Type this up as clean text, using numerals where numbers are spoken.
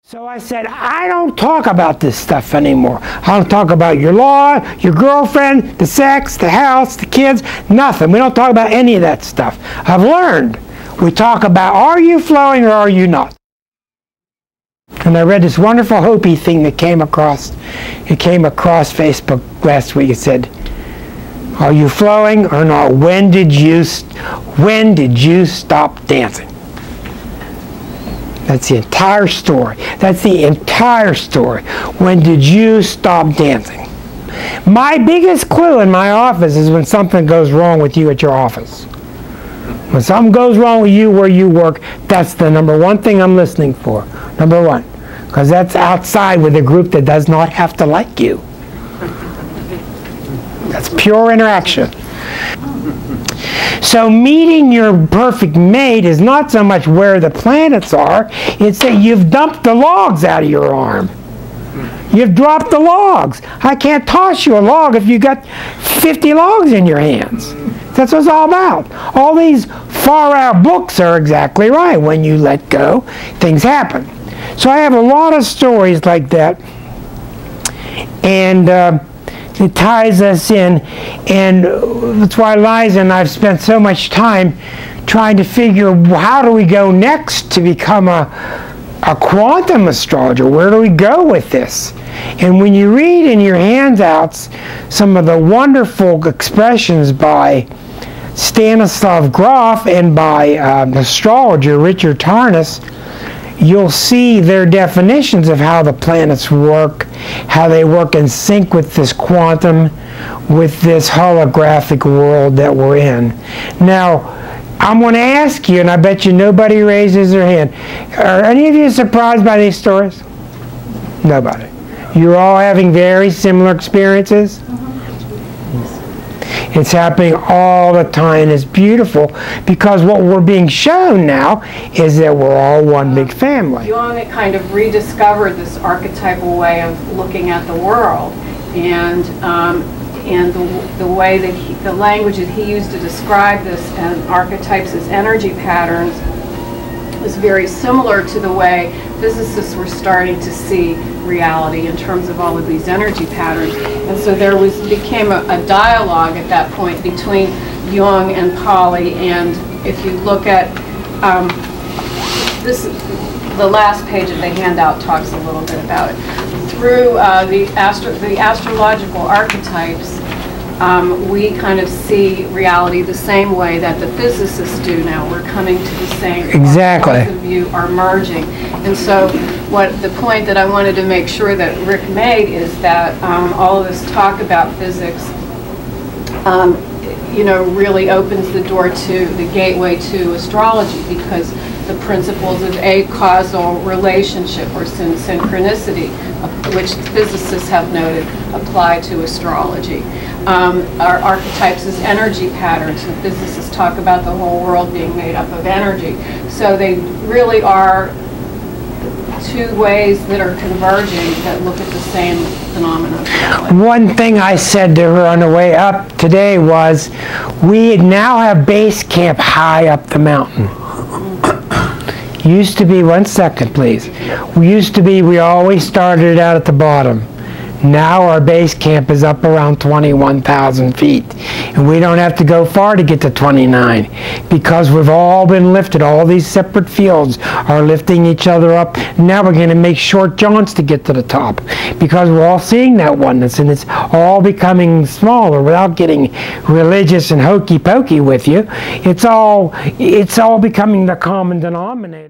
So I said, I don't talk about this stuff anymore. I don't talk about your law, your girlfriend, the sex, the house, the kids, nothing. We don't talk about any of that stuff. I've learned. We talk about, are you flowing or are you not? And I read this wonderful Hopi thing that came across Facebook last week. It said, are you flowing or not? When did you stop dancing? That's the entire story. That's the entire story. When did you stop dancing? My biggest clue in my office is when something goes wrong with you at your office. When something goes wrong with you where you work, that's the number one thing I'm listening for. Number one. Because that's outside with a group that does not have to like you. That's pure interaction. So meeting your perfect mate is not so much where the planets are, it's that you've dumped the logs out of your arm. You've dropped the logs. I can't toss you a log if you got 50 logs in your hands. That's what it's all about. All these far out books are exactly right. When you let go, things happen. So I have a lot of stories like that. And it ties us in, and that's why Liza and I've spent so much time trying to figure how do we go next to become a quantum astrologer. Where do we go with this? And when you read in your handouts some of the wonderful expressions by Stanislav Grof and by astrologer Richard Tarnas, you'll see their definitions of how the planets work, how they work in sync with this quantum, with this holographic world that we're in. Now, I'm going to ask you, and I bet you nobody raises their hand. Are any of you surprised by these stories? Nobody. You're all having very similar experiences? It's happening all the time. It's beautiful because what we're being shown now is that we're all one big family. Jung kind of rediscovered this archetypal way of looking at the world, and the way that the language that he used to describe this and archetypes as energy patterns was very similar to the way physicists were starting to see reality in terms of all of these energy patterns. And so there became a dialogue at that point between Jung and Pauli. And if you look at the last page of the handout talks a little bit about it. Through the astrological archetypes, we kind of see reality the same way that the physicists do now. We're coming to the same points of view are merging. And so what the point that I wanted to make sure that Rick made is that all of this talk about physics really opens the door to the gateway to astrology, because the principles of a causal relationship or synchronicity, which physicists have noted apply to astrology. Our archetypes as energy patterns, and physicists talk about the whole world being made up of energy. So they really are two ways that are converging that look at the same phenomenon. One thing I said to her on the way up today was, we now have base camp high up the mountain. Used to be, one second please, we always started out at the bottom. Now our base camp is up around 21,000 feet. And we don't have to go far to get to 29, because we've all been lifted. All these separate fields are lifting each other up. Now we're going to make short jaunts to get to the top, because we're all seeing that oneness, and it's all becoming smaller. Without getting religious and hokey pokey with you, it's all becoming the common denominator.